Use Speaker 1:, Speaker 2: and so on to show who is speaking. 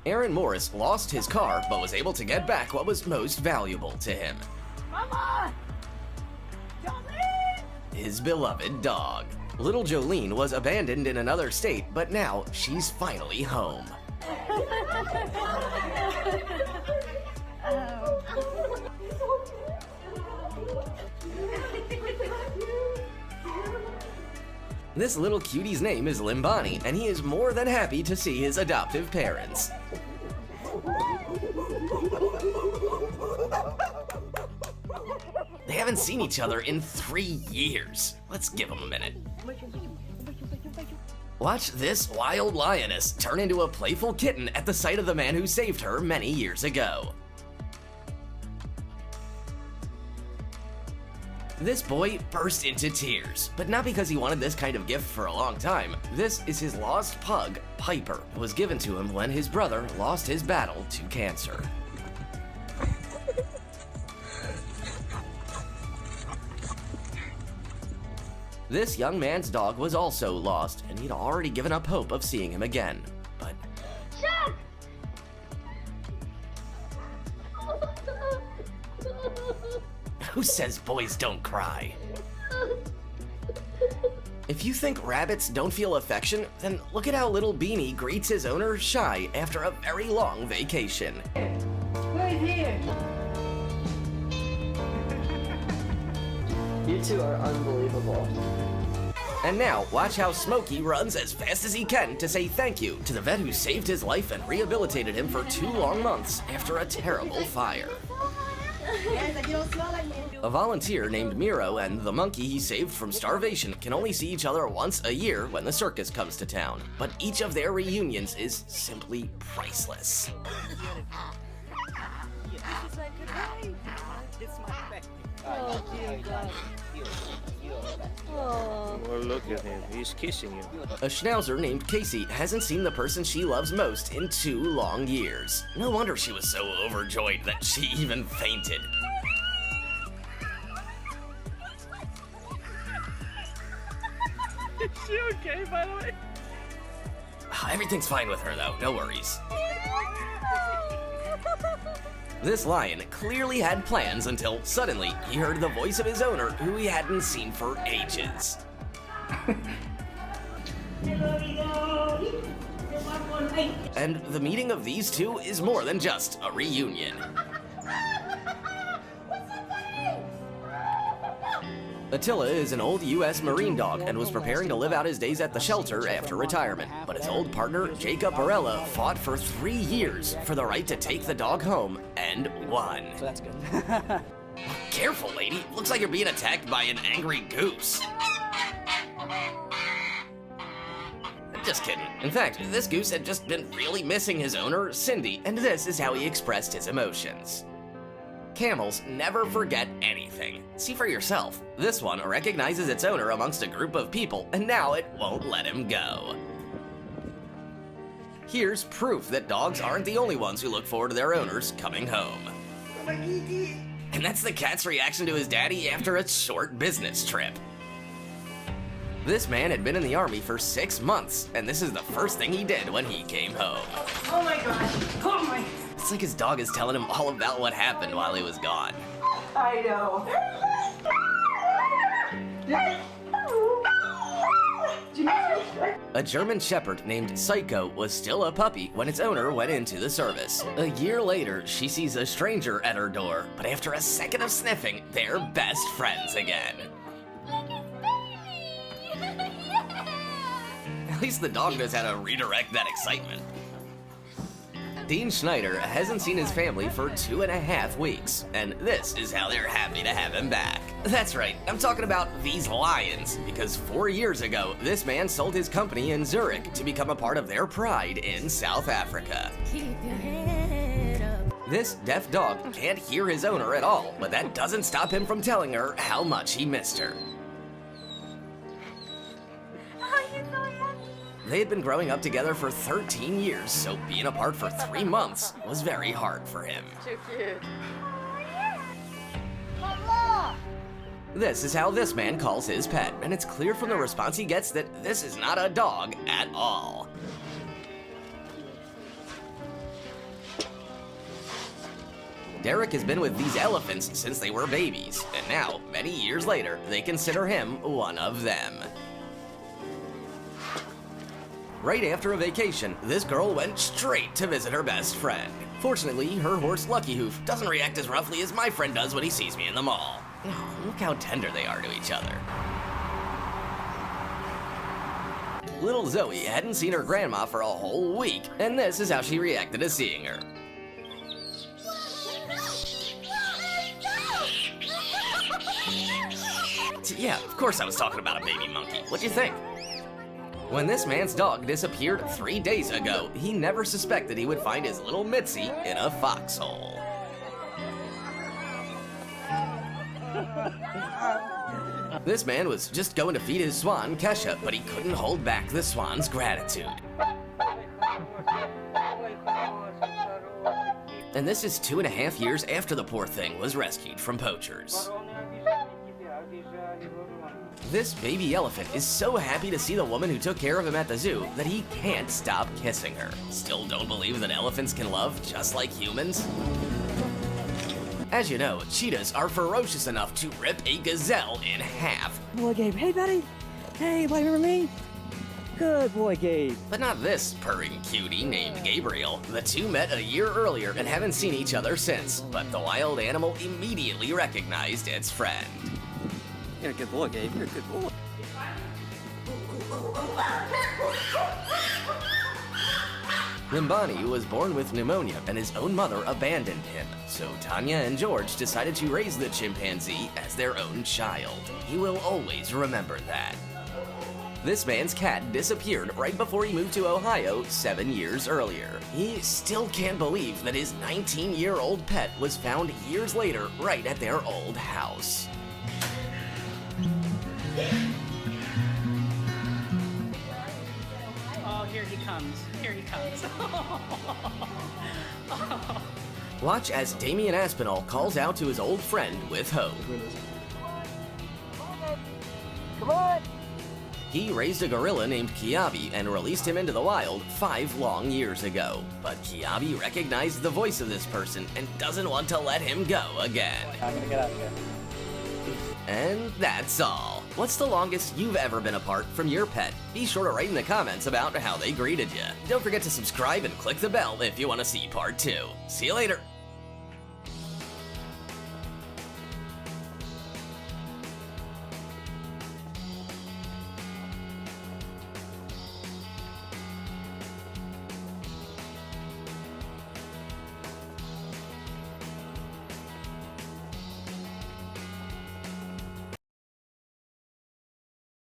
Speaker 1: Aaron Morris lost his car, but was able to get back what was most valuable to him.
Speaker 2: Mama! Jolene!
Speaker 1: His beloved dog. Little Jolene was abandoned in another state, but now she's finally home. This little cutie's name is Limbani, and he is more than happy to see his adoptive parents. They haven't seen each other in 3 years. Let's give them a minute. Watch this wild lioness turn into a playful kitten at the sight of the man who saved her many years ago. This boy burst into tears, but not because he wanted this kind of gift for a long time. This is his lost pug, Piper. It was given to him when his brother lost his battle to cancer. This young man's dog was also lost, and he'd already given up hope of seeing him again. But
Speaker 2: Chuck!
Speaker 1: who says boys don't cry? If you think rabbits don't feel affection, then look at how little Beanie greets his owner Shy after a very long vacation.
Speaker 2: Who's here?
Speaker 3: You two are unbelievable.
Speaker 1: And now, watch how Smokey runs as fast as he can to say thank you to the vet who saved his life and rehabilitated him for 2 long months after a terrible fire. A volunteer named Miro and the monkey he saved from starvation can only see each other once a year when the circus comes to town, but each of their reunions is simply priceless.
Speaker 4: Oh, dear God. Oh.
Speaker 5: Well, look at him. He's kissing you.
Speaker 1: A schnauzer named Casey hasn't seen the person she loves most in 2 long years. No wonder she was so overjoyed that she even fainted.
Speaker 5: Is she okay, by the way?
Speaker 1: Everything's fine with her though, no worries. This lion clearly had plans until suddenly he heard the voice of his owner, who he hadn't seen for ages. And the meeting of these two is more than just a reunion. Attila is an old U.S. Marine dog and was preparing to live out his days at the shelter after retirement. But his old partner, Jacob Barella, fought for 3 years for the right to take the dog home and won.
Speaker 3: So that's good.
Speaker 1: Careful, lady. Looks like you're being attacked by an angry goose. Just kidding. In fact, this goose had just been really missing his owner, Cindy, and this is how he expressed his emotions. Camels never forget anything. See for yourself. This one recognizes its owner amongst a group of people, and now it won't let him go. Here's proof that dogs aren't the only ones who look forward to their owners coming home. And that's the cat's reaction to his daddy after a short business trip. This man had been in the army for 6 months, and this is the first thing he did when he came home.
Speaker 2: Oh my gosh. Oh my.
Speaker 1: It's like his dog is telling him all about what happened while he was gone.
Speaker 2: I know.
Speaker 1: A German Shepherd named Psycho was still a puppy when its owner went into the service. A year later, she sees a stranger at her door, but after a second of sniffing, they're best friends again. At least the dog knows how to redirect that excitement. Dean Schneider hasn't seen his family for 2.5 weeks, and this is how they're happy to have him back. That's right, I'm talking about these lions, because 4 years ago, this man sold his company in Zurich to become a part of their pride in South Africa.
Speaker 4: Keep your head up.
Speaker 1: This deaf dog can't hear his owner at all, but that doesn't stop him from telling her how much he missed her. They had been growing up together for 13 years, so being apart for 3 months was very hard for him.
Speaker 4: Too cute.
Speaker 1: This is how this man calls his pet, and it's clear from the response he gets that this is not a dog at all. Derek has been with these elephants since they were babies, and now, many years later, they consider him one of them. Right after a vacation, this girl went straight to visit her best friend. Fortunately, her horse Lucky Hoof doesn't react as roughly as my friend does when he sees me in the mall. Oh, look how tender they are to each other. Little Zoe hadn't seen her grandma for a whole week, and this is how she reacted to seeing her. Yeah, of course I was talking about a baby monkey. What'd you think? When this man's dog disappeared 3 days ago, he never suspected he would find his little Mitzi in a foxhole. This man was just going to feed his swan, Kesha, but he couldn't hold back the swan's gratitude. And this is 2.5 years after the poor thing was rescued from poachers. This baby elephant is so happy to see the woman who took care of him at the zoo that he can't stop kissing her. Still don't believe that elephants can love just like humans? As you know, cheetahs are ferocious enough to rip a gazelle in half.
Speaker 4: Boy, Gabe. Hey, buddy. Hey, wait for me. Good boy, Gabe.
Speaker 1: But not this purring cutie named Gabriel. The two met a year earlier and haven't seen each other since, but the wild animal immediately recognized its friend.
Speaker 5: You're a good boy, Gabe. You're a good boy.
Speaker 1: Limbani was born with pneumonia and his own mother abandoned him, so Tanya and George decided to raise the chimpanzee as their own child. He will always remember that. This man's cat disappeared right before he moved to Ohio 7 years earlier. He still can't believe that his 19-year-old pet was found years later right at their old house.
Speaker 6: Oh, here he comes. Here he comes.
Speaker 1: Watch as Damian Aspinall calls out to his old friend with hope.
Speaker 4: Come on.
Speaker 1: He raised a gorilla named Kiabi and released him into the wild 5 long years ago. But Kiabi recognized the voice of this person and doesn't want to let him go again.
Speaker 5: I'm gonna get out of here.
Speaker 1: And that's all. What's the longest you've ever been apart from your pet? Be sure to write in the comments about how they greeted you. Don't forget to subscribe and click the bell if you want to see part 2. See you later.